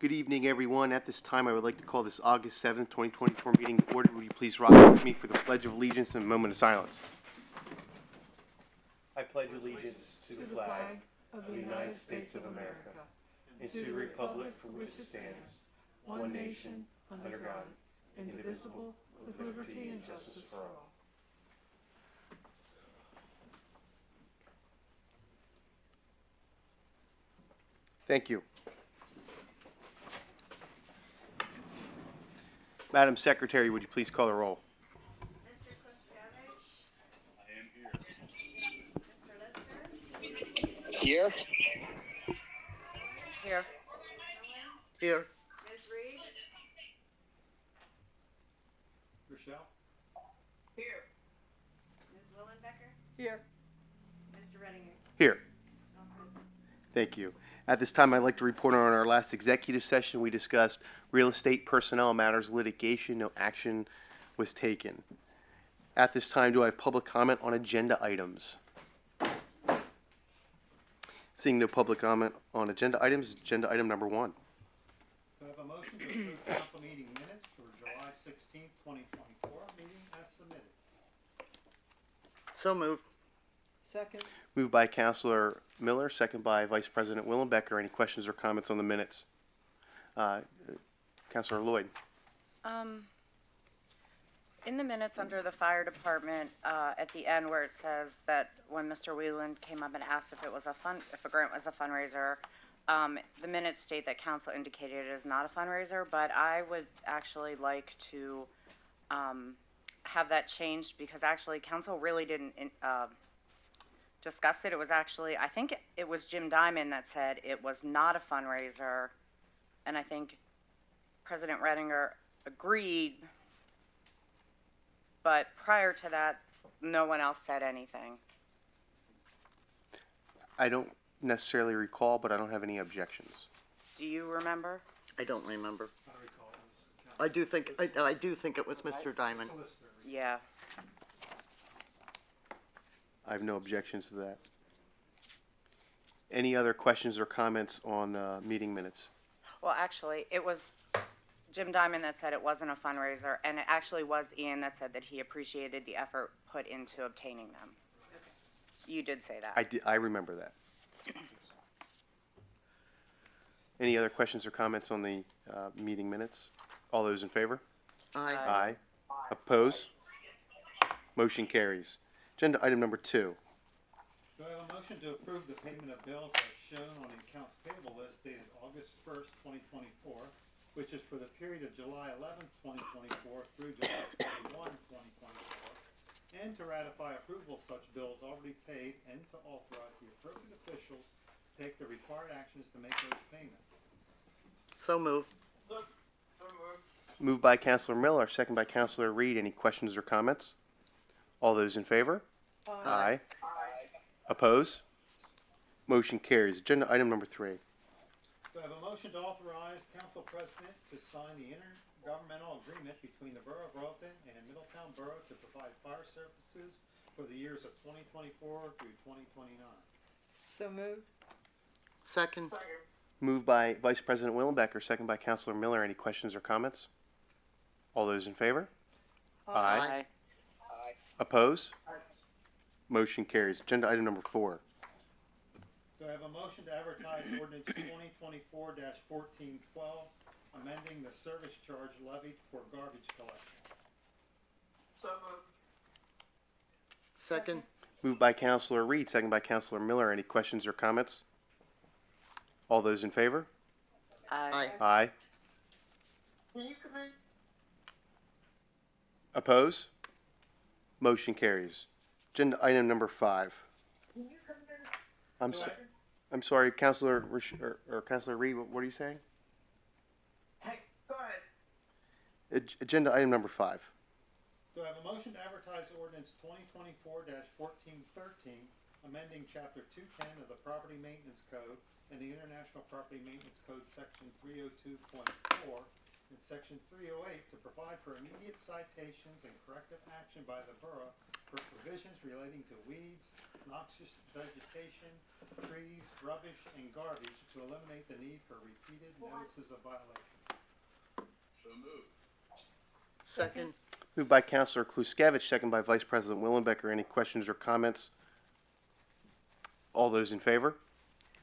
Good evening, everyone. At this time, I would like to call this August 7th, 2024 meeting to order. Would you please rise with me for the Pledge of Allegiance and a moment of silence? I pledge allegiance to the flag of the United States of America and to the republic for which it stands, one nation, under God, indivisible, with liberty and justice for all. Thank you. Madam Secretary, would you please call the roll? Mr. Koskovich? I am here. Mr. Lister? Here. Here. Here. Ms. Reed? Rochelle? Here. Ms. Willenbecker? Here. Mr. Redinger? Here. All present. Thank you. At this time, I'd like to report on our last executive session. We discussed real estate personnel matters litigation. No action was taken. At this time, do I have public comment on agenda items? Seeing no public comment on agenda items, agenda item number 1. Do I have a motion to approve council meeting minutes for July 16th, 2024, meeting as submitted? So moved. Second. Moved by Councilor Miller, second by Vice President Willenbecker. Any questions or comments on the minutes? Councilor Lloyd. In the minutes under the fire department, at the end where it says that when Mr. Wheeland came up and asked if a grant was a fundraiser, the minutes state that council indicated it is not a fundraiser, but I would actually like to have that changed because actually council really didn't discuss it. It was actually, I think it was Jim Diamond that said it was not a fundraiser, and I think President Redinger agreed, but prior to that, no one else said anything. I don't necessarily recall, but I don't have any objections. Do you remember? I don't remember. I recall it was I do think it was Mr. Diamond. solicitor. Yeah. I have no objections to that. Any other questions or comments on the meeting minutes? Well, actually, it was Jim Diamond that said it wasn't a fundraiser, and it actually was Ian that said that he appreciated the effort put into obtaining them. You did say that. I remember that. Any other questions or comments on the meeting minutes? All those in favor? Aye. Aye. Oppose? Motion carries. Agenda item number 2. Do I have a motion to approve the payment of bills as shown on the accounts payable list dated August 1st, 2024, which is for the period of July 11th, 2024 through July 21, 2024, and to ratify approval of such bills already paid and to authorize the appropriate officials to take the required actions to make those payments? So moved. Moved by Councilor Miller, second by Councilor Reed. Any questions or comments? All those in favor? Aye. Oppose? Motion carries. Agenda item number 3. Do I have a motion to authorize council president to sign the intergovernmental agreement between the Borough of Rockland and Middletown Borough to provide fire services for the years of 2024 through 2029? So moved. Second. Moved by Vice President Willenbecker, second by Councilor Miller. Any questions or comments? All those in favor? Aye. Oppose? Motion carries. Agenda item number 4. Do I have a motion to advertise ordinance 2024-1412, amending the service charge levied for garbage collection? Second. Moved by Councilor Reed, second by Councilor Miller. Any questions or comments? All those in favor? Aye. Aye. Oppose? Motion carries. Agenda item number 5. I'm sorry, Councilor Councilor Reed. What are you saying? Hey, go ahead. Agenda item number 5. Do I have a motion to advertise ordinance 2024-1413, amending Chapter 210 of the Property Maintenance Code and the International Property Maintenance Code Section 302.4 and Section 308 to provide for immediate citations and corrective action by the Borough for provisions relating to weeds, noxious vegetation, trees, rubbish, and garbage to eliminate the need for repeated notices of violation. Second. Moved by Counselor Kluskevich, second by Vice President Willenbecker. Any questions or comments? All those in favor?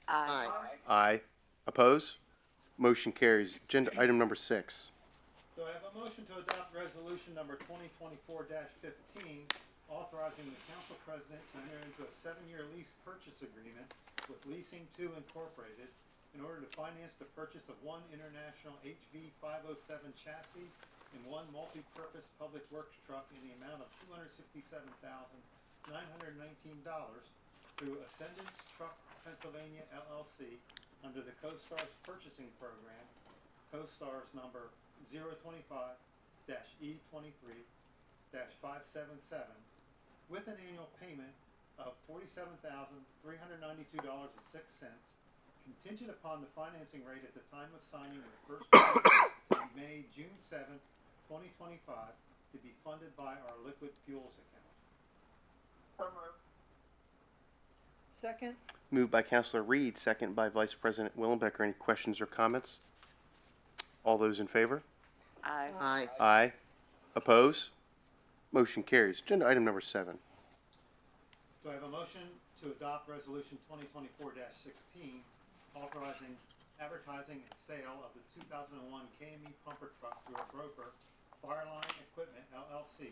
Aye. Aye. Oppose? Motion carries. Agenda item number 6. Do I have a motion to adopt resolution number 2024-15, authorizing the council president to enter into a 7-year lease purchase agreement with Leasing 2 Incorporated in order to finance the purchase of one International HV 507 chassis and one multi-purpose public works truck in the amount of $267,919 through Ascendance Truck Pennsylvania LLC under the CoStarz purchasing program, CoStarz number 025-E23-577, with an annual payment of $47,392.06, contingent upon the financing rate at the time of signing of the first payment on June 7th, 2025, to be funded by our liquid fuels account. Second. Moved by Counselor Reed, second by Vice President Willenbecker. Any questions or comments? All those in favor? Aye. Aye. Aye. Oppose? Motion carries. Agenda item number 7. Do I have a motion to adopt resolution 2024-16, authorizing advertising and sale of the 2001 KME pumper truck through a broker, Fireline Equipment LLC,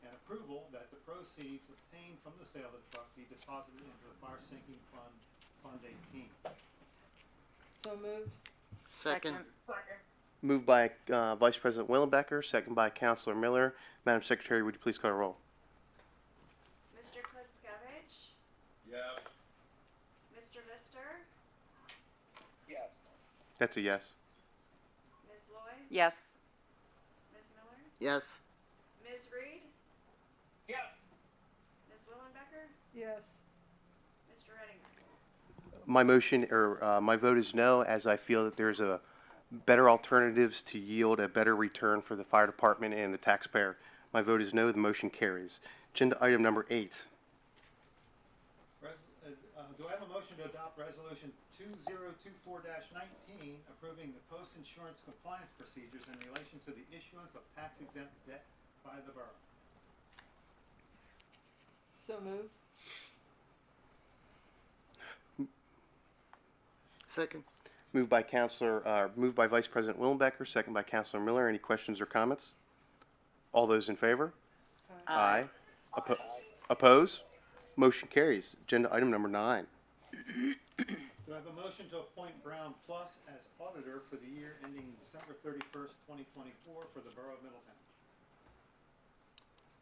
and approval that the proceeds obtained from the sale of the truck be deposited into the Fire Sinking Fund, Fund 18. So moved. Second. Moved by Vice President Willenbecker, second by Counselor Miller. Madam Secretary, would you please call the roll? Mr. Kluskevich? Yes. Mr. Lister? Yes. That's a yes. Ms. Lloyd? Yes. Ms. Miller? Yes. Ms. Reed? Yes. Ms. Willenbecker? Yes. Mr. Reitinger? My motion, or my vote is no, as I feel that there's a better alternatives to yield a better return for the fire department and the taxpayer. My vote is no. The motion carries. Agenda item number 8. Do I have a motion to adopt resolution 2024-19, approving the post-insurance compliance procedures in relation to the issuance of tax-exempt debt by the borough? So moved. Second. Moved by Vice President Willenbecker, second by Counselor Miller. Any questions or comments? All those in favor? Aye. Oppose? Motion carries. Agenda item number 9. Do I have a motion to appoint Brown Plus as auditor for the year ending December 31st, 2024 for the Borough of Middletown?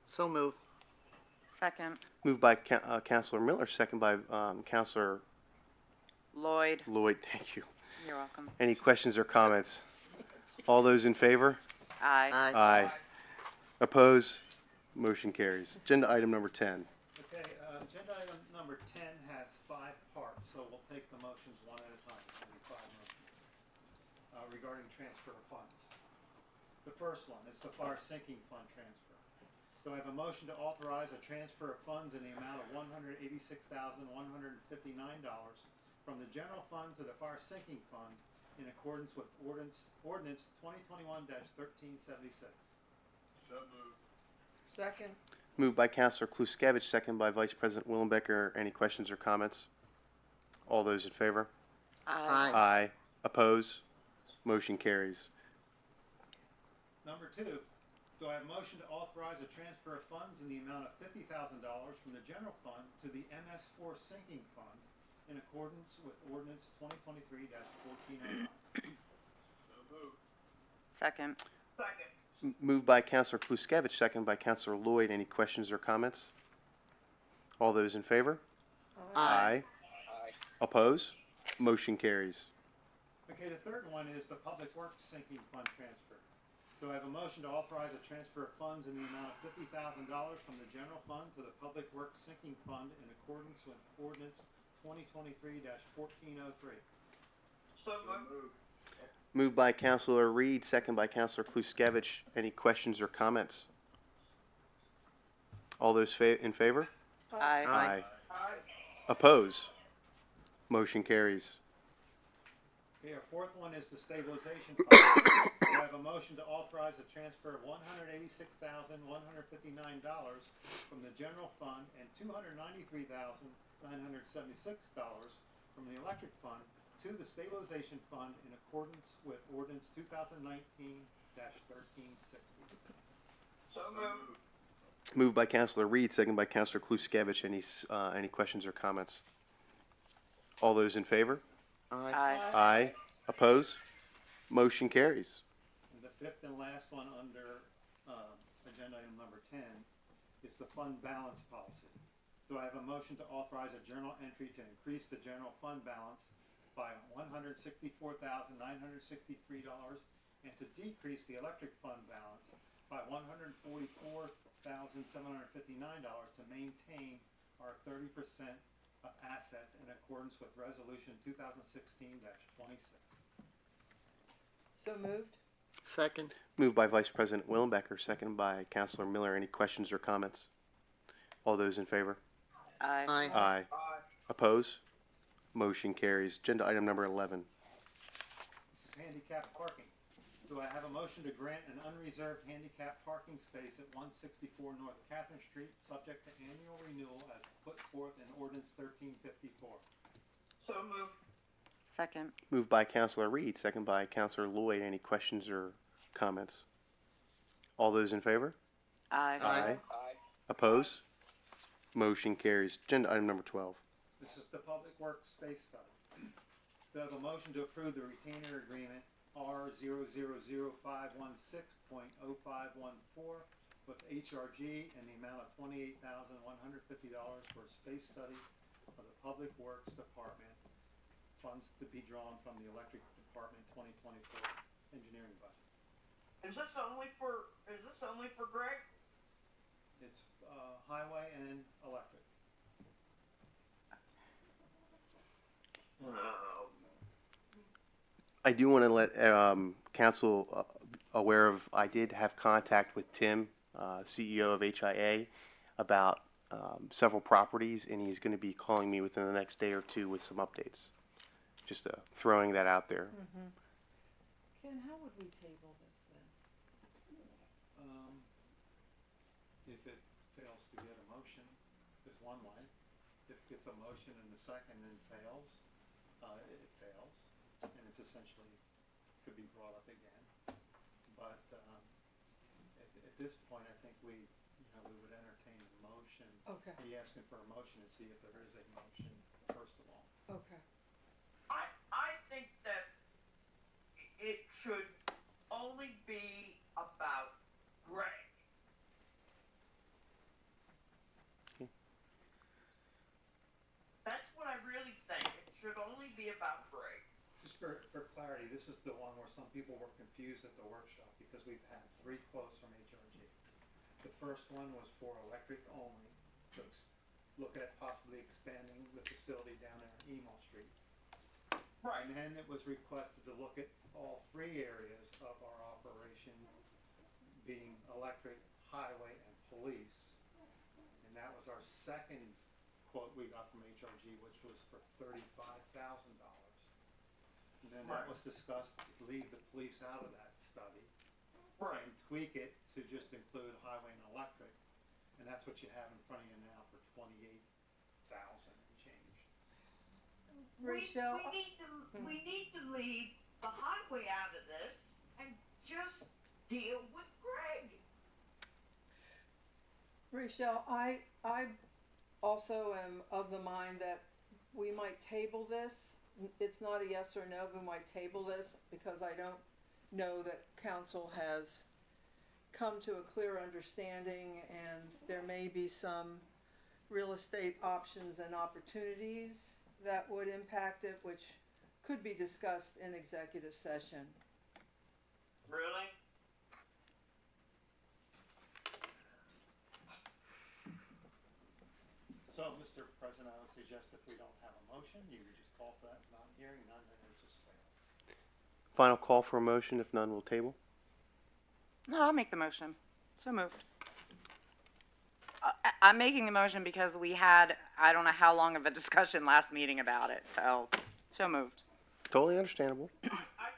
So moved. Second. Moved by Counselor Miller, second by Counselor Lloyd. Lloyd. Thank you. You're welcome. Any questions or comments? All those in favor? Aye. Aye. Aye. Oppose? Motion carries. Agenda item number 10. Okay, agenda item number 10 has 5 parts, so we'll take the motions one at a time. There'll be 5 motions regarding transfer of funds. The first one is the Fire Sinking Fund transfer. So I have a motion to authorize a transfer of funds in the amount of $186,159 from the general fund to the Fire Sinking Fund in accordance with Ordinance 2021-1376. So moved. Second. Moved by Counselor Kluskevich, second by Vice President Willenbecker. Any questions or comments? All those in favor? Aye. Aye. Oppose? Motion carries. Number 2, do I have a motion to authorize a transfer of funds in the amount of $50,000 from the general fund to the MS4 Sinking Fund in accordance with Ordinance 2023-1409? So moved. Second. Moved by Counselor Kluskevich, second by Counselor Lloyd. Any questions or comments? All those in favor? Aye. Oppose? Motion carries. Okay, the third one is the Public Works Sinking Fund transfer. Do I have a motion to authorize a transfer of funds in the amount of $50,000 from the general fund to the Public Works Sinking Fund in accordance with Ordinance 2023-1403? So moved. Moved by Counselor Reed, second by Counselor Kluskevich. Any questions or comments? All those in favor? Aye. Aye. Aye. Oppose? Motion carries. Okay, our fourth one is the stabilization fund. We have a motion to authorize the transfer of $186,159 from the general fund and $293,976 from the electric fund to the stabilization fund in accordance with ordinance 2019-1360. So moved. Moved by Councilor Reed, second by Councilor Kluskevich. Any questions or comments? All those in favor? Aye. Aye. Oppose? Motion carries. And the fifth and last one under agenda item number 10 is the fund balance policy. Do I have a motion to authorize a journal entry to increase the general fund balance by $164,963 and to decrease the electric fund balance by $144,759 to maintain our 30% of assets in accordance with resolution 2016-26. So moved. Second. Moved by Vice President Willenbecker, second by Councilor Miller. Any questions or comments? All those in favor? Aye. Aye. Aye. Aye. Oppose? Motion carries. Agenda item number 11. This is handicap parking. Do I have a motion to grant an unreserved handicap parking space at 164 North Catherine Street, subject to annual renewal as put forth in ordinance 1354? So moved. Second. Moved by Councilor Reed, second by Councilor Lloyd. Any questions or comments? All those in favor? Aye. Aye. Aye. Oppose? Motion carries. Agenda item number 12. This is the Public Works Space Study. Do I have a motion to approve the retainer agreement R0000516.0514 with HRG in the amount of $28,150 for a space study of the Public Works Department, funds to be drawn from the Electric Department 2024 engineering budget. Is this only for Greg? It's highway and electric. No. I do want to let council aware of, I did have contact with Tim, CEO of HIA, about several properties, and he's going to be calling me within the next day or two with some updates. Just throwing that out there. Mm-hmm. Ken, how would we table this then? If it fails to get a motion, is one way. If it gets a motion and the second and fails, it fails, and it's essentially, could be brought up again. But, at this point, I think we would entertain a motion. Okay, Be asking for a motion and see if there is a motion, first of all. okay. I think that it should only be about Greg. Okay. That's what I really think. It should only be about Greg. Just for clarity, this is the one where some people were confused at the workshop because we've had 3 quotes from HRG. The first one was for electric only, to look at possibly expanding the facility down there on Emo Street. Right. And then it was requested to look at all 3 areas of our operation, being electric, highway, and police. And that was our second quote we got from HRG, which was for $35,000. And then that Right. was discussed, leave the police out of that study Right. and tweak it to just include highway and electric. And that's what you have in front of you now for $28,000 and change. Rochelle, We need to leave the highway out of this and just deal with Greg. Rochelle, I also am of the mind that we might table this. It's not a yes or no, but we might table this because I don't know that council has come to a clear understanding, and there may be some real estate options and opportunities that would impact it, which could be discussed in executive session. Really? So, Mr. President, I would suggest if we don't have a motion, you would just call for that, not hearing none, then it just fails. Final call for a motion. If none, we'll table. No, I'll make the motion. So moved. I'm making the motion because we had, I don't know how long of a discussion last meeting about it, so moved. Totally understandable. I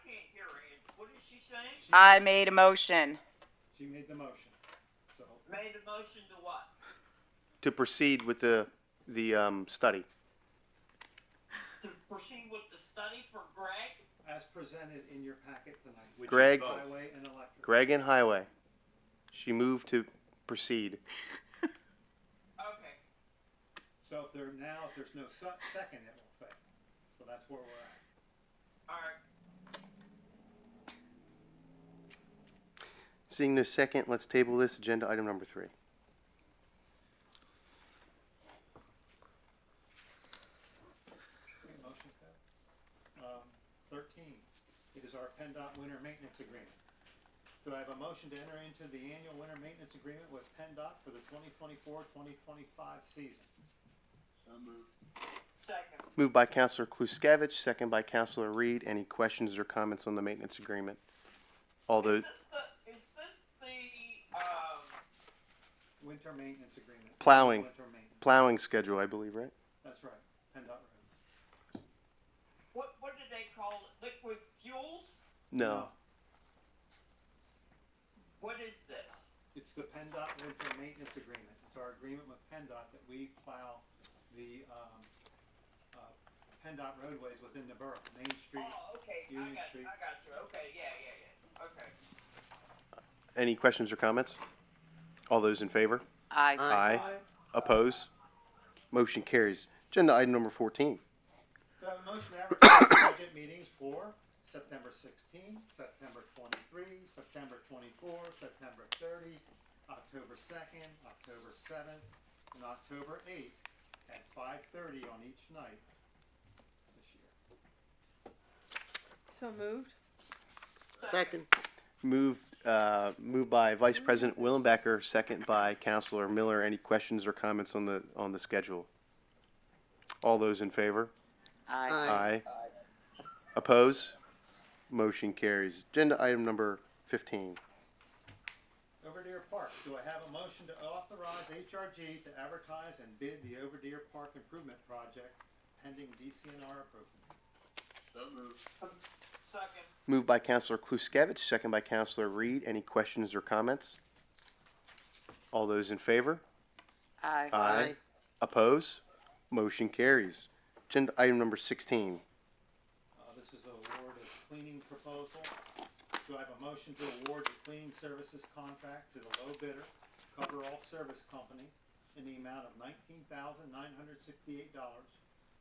can't hear Angie. What is she saying? I made a motion. She made the motion, so, Made a motion to what? To proceed with the study. To proceed with the study for Greg? as presented in your packet tonight, which Greg. is highway and electric. Greg and Highway. She moved to proceed. Okay. So if there's no second, it will fail. So that's where we're at. Alright. Seeing no second, let's table this, agenda item number 3. Okay, motion failed. 13, it is our PennDOT winter maintenance agreement. Do I have a motion to enter into the annual winter maintenance agreement with PennDOT for the 2024-2025 season? So moved. Second. Moved by Councilor Kluskevich, second by Councilor Reed. Any questions or comments on the maintenance agreement? All those, Is this the, Winter maintenance agreement. Plowing. Winter maintenance. plowing schedule, I believe, right? That's right, PennDOT roads. what did they call it? Liquid fuels? No. What is this? It's the PennDOT winter maintenance agreement. It's our agreement with PennDOT that we plow the, PennDOT roadways within the borough, Main Street. Oh, okay, Union I Street. got you, okay, yeah, okay. Any questions or comments? All those in favor? Aye. Aye. Oppose? Motion carries. Agenda item number 14. Do I have a motion to advertise budget meetings for September 16, September 23, September 24, September 30, October 2nd, October 7th, and October 8th at 5:30 on each night this year. So moved? Second. Moved by Vice President Willenbecker, second by Councilor Miller. Any questions or comments on the schedule? All those in favor? Aye. Aye. Oppose? Motion carries. Agenda item number 15. Overdeer Park, do I have a motion to authorize HRG to advertise and bid the Overdeer Park Improvement Project pending DCNR approval? So moved. Second. Moved by Councilor Kluskevich, second by Councilor Reed. Any questions or comments? All those in favor? Aye. Aye. Oppose? Motion carries. Agenda item number 16. This is an award of cleaning proposal. Do I have a motion to award the cleaning services contract to the low bidder, Coverall Service Company, in the amount of $19,968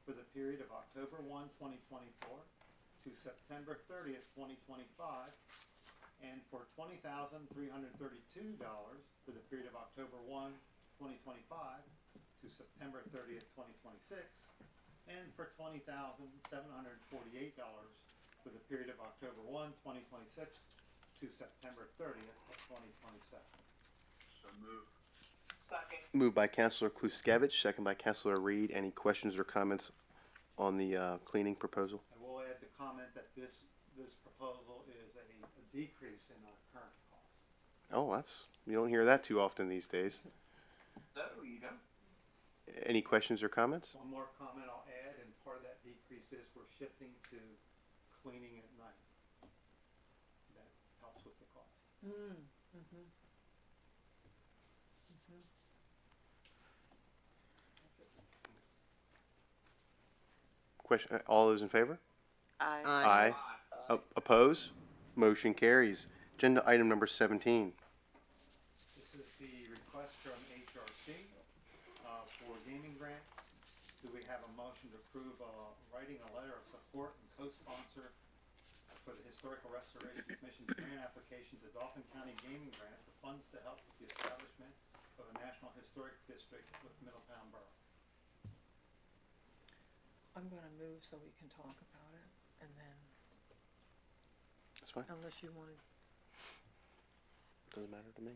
for the period of October 1, 2024 to September 30th, 2025, and for $20,332 for the period of October 1, 2025 to September 30th, 2026, and for $20,748 for the period of October 1, 2026 to September 30th of 2027. So moved. Second. Moved by Councilor Kluskevich, second by Councilor Reed. Any questions or comments on the cleaning proposal? I will add the comment that this proposal is a decrease in our current cost. Oh, you don't hear that too often these days. No, you don't. Any questions or comments? One more comment I'll add, and part of that decrease is we're shifting to cleaning at night. That helps with the cost. Mm-hmm. Question, all those in favor? Aye. Aye. Oppose? Motion carries. Agenda item number 17. This is the request from HRC for gaming grant. Do we have a motion to approve writing a letter of support and co-sponsor for the Historical Restoration Commission's grant application to Dauphin County Gaming Grant for funds to help with the establishment of a National Historic District with Middletown Borough? I'm gonna move so we can talk about it, and then, That's fine. unless you wanted, Doesn't matter to me.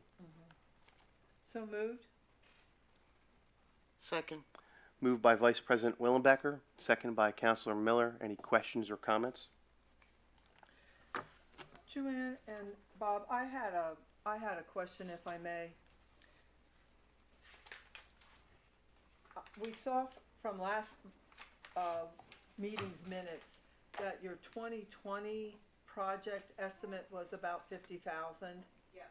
so moved? Second. Moved by Vice President Willenbecker, second by Councilor Miller. Any questions or comments? Joanne and Bob, I had a question, if I may. we saw from last, meeting's minutes that your 2020 project estimate was about 50,000. Yeah.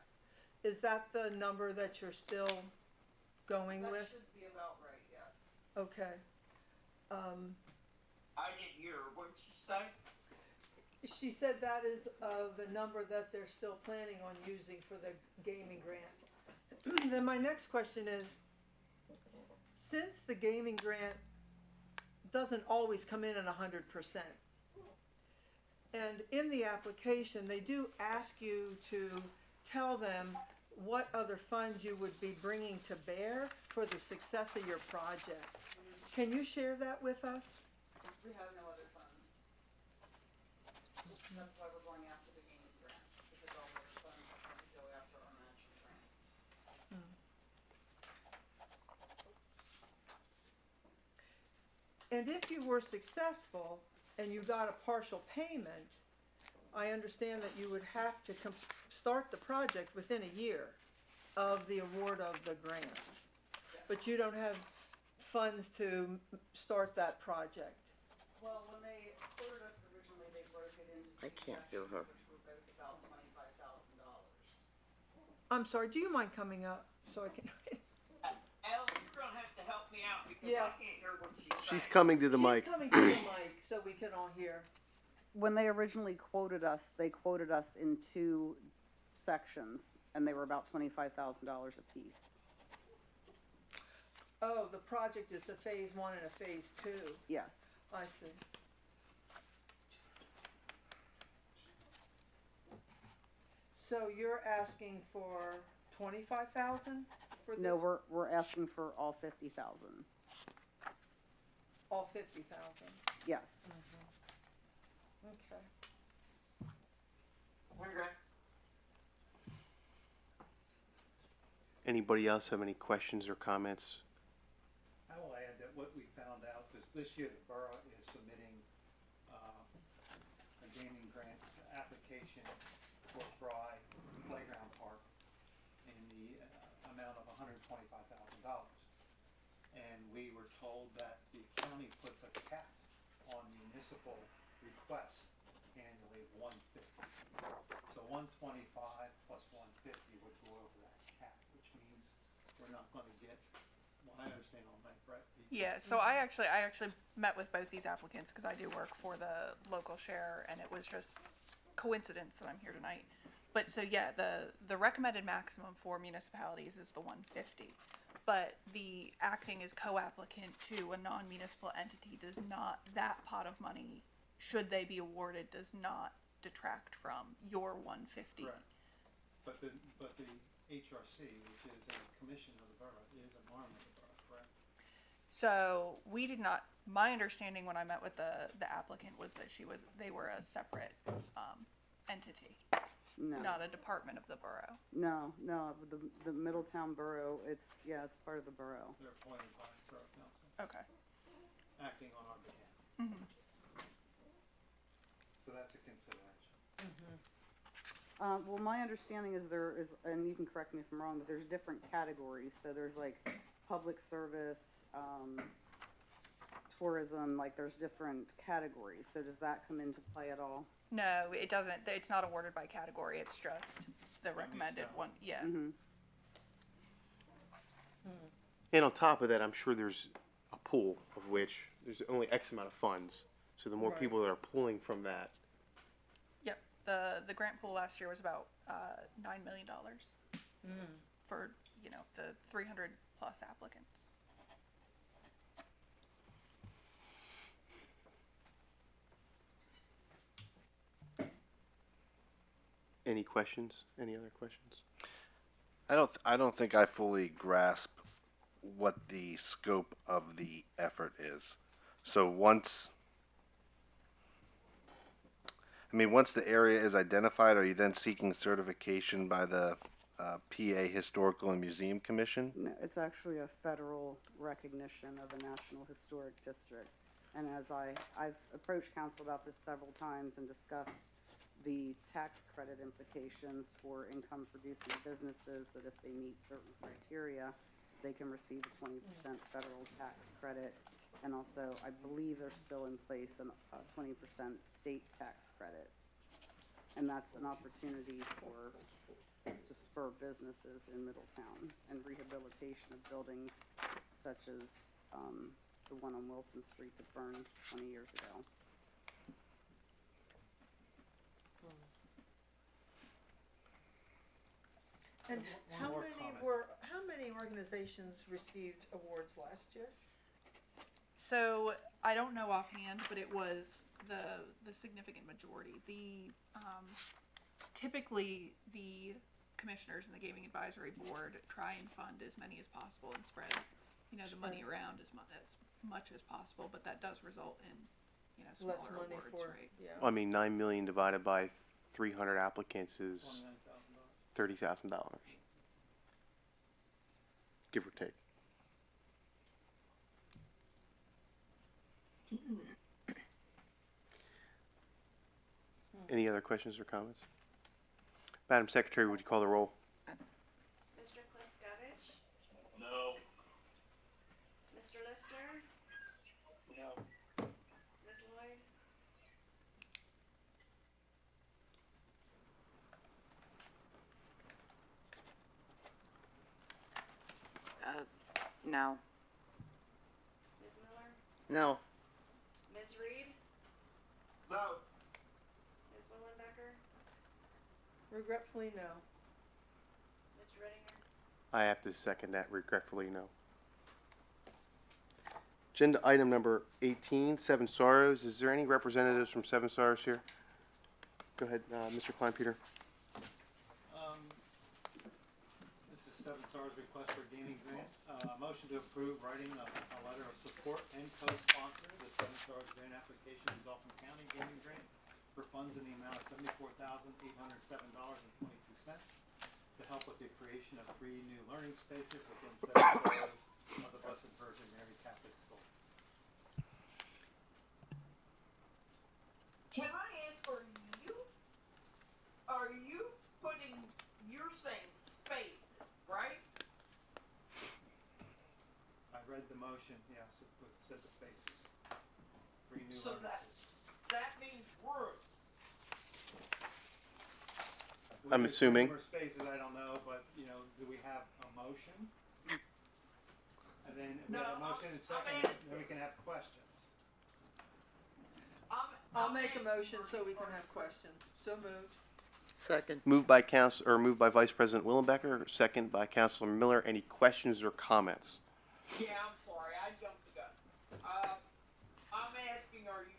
Is that the number that you're still going with? That should be about right, yeah. Okay. I didn't hear her. What'd she say? She said that is, the number that they're still planning on using for the gaming grant. Then my next question is, since the gaming grant doesn't always come in at 100%, and in the application, they do ask you to tell them what other funds you would be bringing to bear for the success of your project. Can you share that with us? We have no other funds. That's why we're going after the gaming grant, because all those funds are going to go after our matching grant. And if you were successful and you got a partial payment, I understand that you would have to start the project within a year of the award of the grant. But you don't have funds to start that project. Well, when they quoted us originally, they broke it into I two can't hear her. sections, which were both about $25,000. I'm sorry, do you mind coming up so I can? Al, you're gonna have to help me out because Yeah. I can't hear what she's saying. She's coming to the mic. She's coming to the mic so we can all hear. When they originally quoted us, they quoted us in two sections, and they were about $25,000 apiece. Oh, the project is a phase 1 and a phase 2. Yes. I see. So you're asking for 25,000 for this? No, we're asking for all 50,000. All 50,000. Yes. Okay. Okay. Anybody else have any questions or comments? I will add that what we found out is this year the borough is submitting, a gaming grant application for Fry Playground Park in the, amount of $125,000. And we were told that the county puts a cap on municipal requests annually of 150. So 125 plus 150 would go over that cap, which means we're not gonna get, well, I understand on that, Brett. Yeah, so I actually met with both these applicants because I do work for the local share, and it was just coincidence that I'm here tonight. But so yeah, the recommended maximum for municipalities is the 150, but the acting as co-applicant to a non-municipal entity does not, that pot of money, should they be awarded, does not detract from your 150. Correct. But the HRC, which is a commission of the borough, is an arm of the borough, correct? So we did not. My understanding when I met with the applicant was that they were a separate entity, No. not a department of the borough. No, the Middletown Borough, it's part of the borough. They're appointed by the borough council, Okay. acting on our behalf. Mhm. So that's a consideration. Well, my understanding is there is, and you can correct me if I'm wrong, but there's different categories. So there's like public service, tourism, like there's different categories. So does that come into play at all? No, it doesn't. It's not awarded by category. It's just the recommended one. Yeah. Mm-hmm. And on top of that, I'm sure there's a pool of which there's only X amount of funds. So the more Right. people that are pulling from that, Yep. The grant pool last year was about $9 million for the 300 plus applicants. any questions? Any other questions? I don't think I fully grasp what the scope of the effort is. So once the area is identified, are you then seeking certification by the PA Historical and Museum Commission? No, it's actually a federal recognition of a National Historic District. And as I've approached council about this several times and discussed the tax credit implications for income producing businesses, that if they meet certain criteria, they can receive a 20% federal tax credit. And also, I believe there's still in place a 20% state tax credit. And that's an opportunity to spur businesses in Middletown and rehabilitation of buildings such as the one on Wilson Street that burned 20 years ago. And One how more comment. how many organizations received awards last year? So I don't know offhand, but it was the significant majority. Typically the commissioners and the gaming advisory board try and fund as many as possible and spread, the money around as much as possible, but that does result in, Less smaller money awards, for, right? yeah. I mean, 9 million divided by 300 applicants is $29,000. $30,000, give or take. Any other questions or comments? Madam Secretary, would you call the roll? Mr. Kliskevich? No. Mr. Lister? No. Ms. Lloyd? No. Ms. Miller? No. Ms. Reed? No. Ms. Willenbecker? Regretfully, no. Mr. Readinger? I have to second that, regretfully, no. Agenda item number 18, Seven Sorrows. Is there any representatives from Seven Sorrows here? Go ahead, Mr. Kleinpeter. This is Seven Stars request for gaming grant. Motion to approve writing a letter of support and co-sponsor the Seven Stars grant application to Dauphin County Gaming Grant for funds in the amount of $74,807.22 to help with the creation of 3 new learning spaces within Seven Stars of the Blessed Virgin Mary Catholic School. Can I ask, are you putting, you're saying space, right? I read the motion, yes, it was, said the spaces. 3 new So learning spaces. that means room. I'm Whether it's assuming. room or spaces, I don't know, but, do we have a motion? And then if we No, have a motion and I'm second, asking. then we can have questions. I'll make a asking motion for so we can first. have questions. So moved. Second. Moved by Vice President Willenbecker, second by Councilor Miller. Any questions or comments? Yeah, I'm sorry, I jumped the gun. I'm asking, are you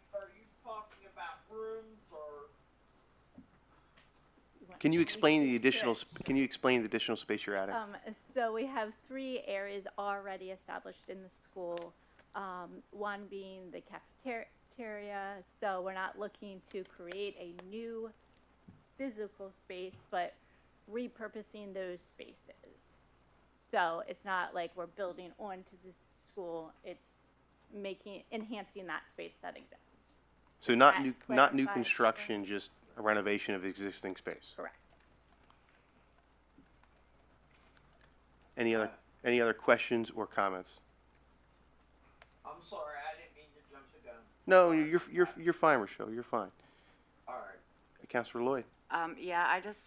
talking about rooms or? Can you explain the additional space you're adding? So we have 3 areas already established in the school, one being the cafeteria, so we're not looking to create a new physical space, but repurposing those spaces. So it's not like we're building onto the school, it's enhancing that space that exists. So not That new clarifies construction, just a renovation of existing space. Correct. Any other questions or comments? I'm sorry, I didn't mean to jump the gun. No, you're fine, Rochelle. You're fine. Alright. Councilor Lloyd. Yeah, I just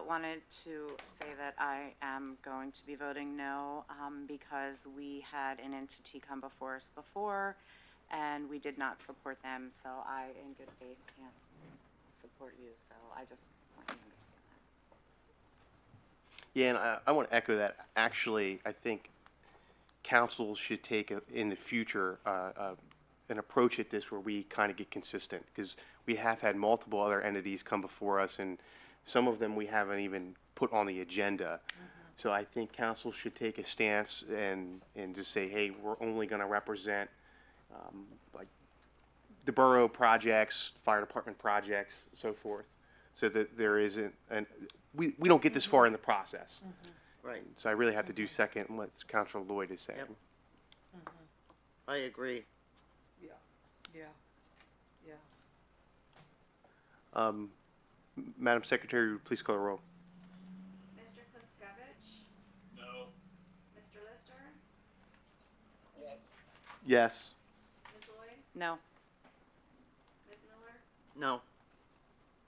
wanted to say that I am going to be voting no, because we had an entity come before us before, and we did not support them, so I, in good faith, can't support you, so I just want you to understand that. Yeah, and I want to echo that. Actually, I think council should take in the future an approach at this where we kind of get consistent, because we have had multiple other entities come before us, and some of them we haven't even put on the agenda. So I think council should take a stance and just say, hey, we're only going to represent like the borough projects, fire department projects, so forth, so that there isn't we don't get this far in the process. Right. So I really have to do second what Councilor Lloyd is saying. Yep. I agree. Yeah. Madam Secretary, please call the roll. Mr. Kliskevich? No. Mr. Lister? Yes. Ms. Lloyd? No. Ms. Miller? No.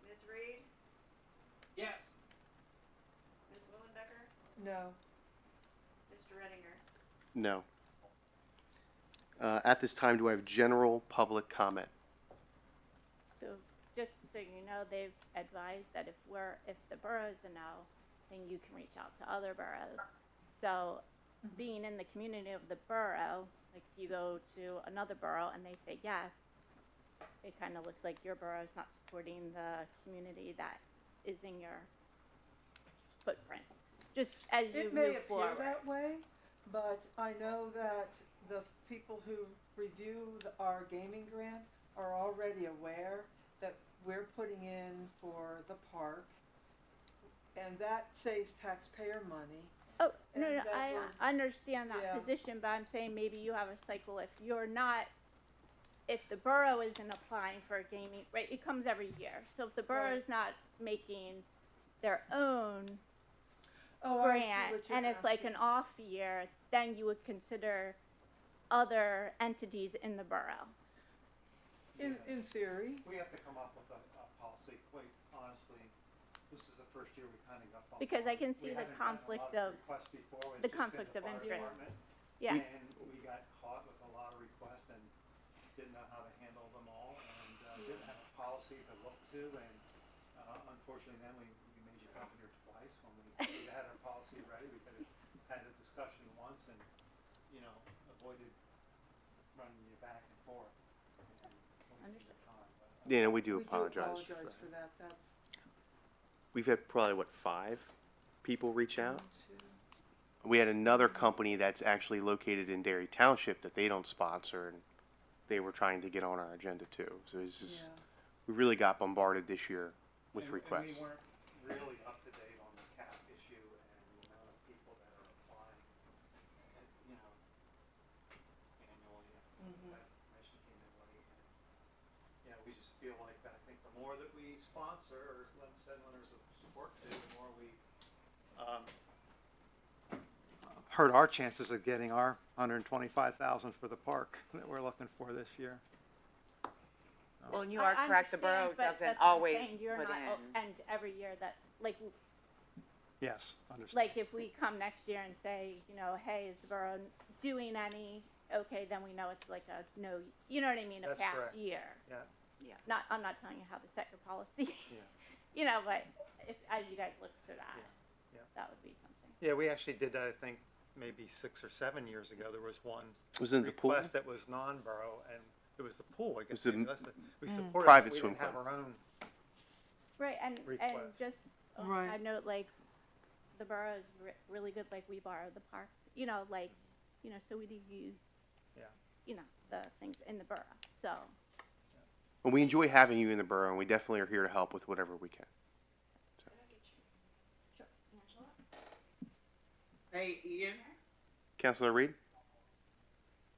Ms. Reed? Yes. Ms. Willenbecker? No. Mr. Readinger? No. At this time, do I have general public comment? So, just so you know, they've advised that if the borough's a no, then you can reach out to other boroughs. So, being in the community of the borough, like if you go to another borough and they say yes, it kind of looks like your borough is not supporting the community that is in your footprint. Just as you It may move appear forward. that way, but I know that the people who review our gaming grant are already aware that we're putting in for the park, and that saves taxpayer money. Oh, no, And no, that I we're- understand that Yeah. position, but I'm saying maybe you have a cycle if you're not, if the borough isn't applying for a gaming, right, it comes every year. So if the borough's not making their own Oh, I see grant, what you're and it's like asking. an off year, then you would consider other entities in the borough. In theory. We have to come up with a policy, quite honestly. This is the first year we kinda got bumped. Because I can We see the haven't gotten a conflict lot of, requests before. It's the just been conflict the of fire interest. department, Yeah. And we got caught with a lot of requests and didn't know how to handle them all, and didn't have a policy to look to, and unfortunately then we made you come here twice. When we had our policy ready, we could have had a discussion once and, avoided running you back and forth. And wasting your time, but, Yeah, we do We do apologize. apologize for that, that's. We've had probably, 5 people reach out? We had another company that's actually located in Derry Township that they don't sponsor, and they were trying to get on our agenda too. So it's just, we really got bombarded this year with requests. And we weren't really up to date on the cap issue and the amount of people that are applying, annually. That information came in late. And, we just feel like that I think the more that we sponsor, or let them said when there's a support to, the more we, hurt our chances of getting our $125,000 for the park that we're looking for this year. Well, and you I are correct, the borough understand, but doesn't that's what I'm always saying, you're put not in. and every year that, like, Yes, understand. like if we come next year and say, hey, is the borough doing any, okay, then we know it's like a no, you know what I mean, a That's past correct. year. Yeah. I'm not telling you how to set your policy. Yeah. But if, as you guys look to that, Yeah. that would be something. Yeah, we actually did that, I think, maybe 6 or 7 years ago. There was one Was it the pool? request that was non-borough, and it was the pool, I guess. Was it We Mm. supported it, private but we swim didn't have club. our own. Right, and Request. just, Right. I know, like, the borough is really good, like, we borrow the park, so we do use, Yeah. the things in the borough, so. Well, we enjoy having you in the borough, and we definitely are here to help with whatever we can. Hey, Ian, Councilor Reed?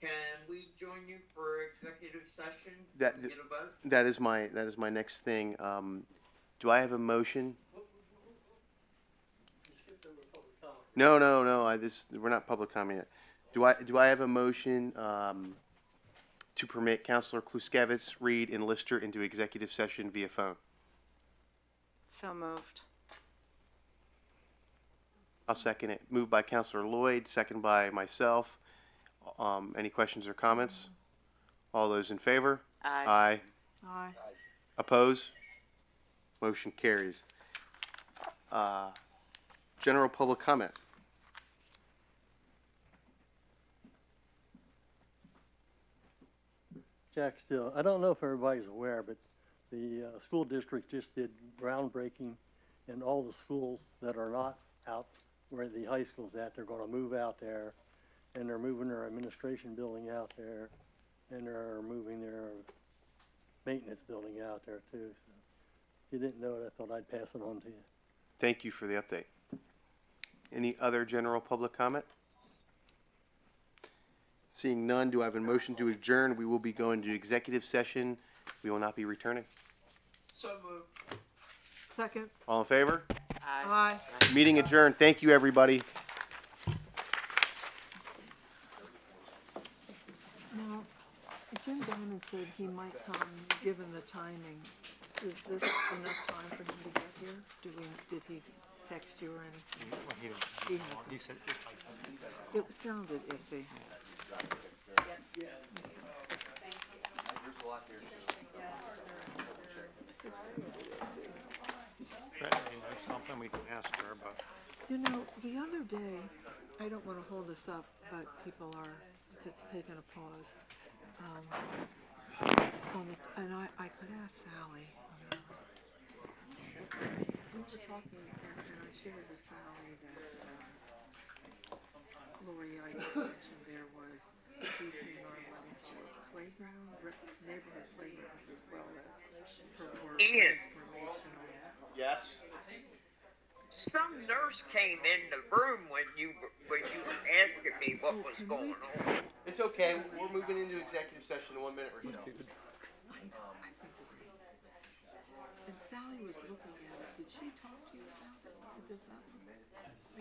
can we join you for executive session? That- Get a vote? That is my next thing. Do I have a motion? No, we're not public comment yet. Do I have a motion, to permit Councilor Kluskevitz, Reed, and Lister into executive session via phone? So moved. I'll second it. Moved by Councilor Lloyd, second by myself. Any questions or comments? All those in favor? Aye. Aye. Oppose? Motion carries. General public comment. Jack Still. I don't know if everybody's aware, but the school district just did groundbreaking in all the schools that are not out where the high school's at. They're going to move out there, and they're moving their administration building out there, and they're moving their maintenance building out there too. So if you didn't know it, I thought I'd pass it on to you. Thank you for the update. Any other general public comment? Seeing none, do I have a motion to adjourn? We will be going to executive session. We will not be returning. So moved. Second. All in favor? Aye. Meeting adjourned. Thank you, everybody. timing, is this enough time for him to get here? Did he text you or anything? He said, It sounded iffy. Brittany knows something, we can ask her, but. You know, the other day, I don't wanna hold this up, but people are, it's taking a pause. And I could ask Sally. We were talking, and I shared with Sally that, Lori, I mentioned there was increasing our money for playground, neighborhood playgrounds as well as for work Ian. information on that. Yes? Some nurse came in the room when you were asking me what was going on. It's okay, we're moving into executive session in 1 minute, Rochelle. And Sally was looking at it, did she talk to you about it? Does that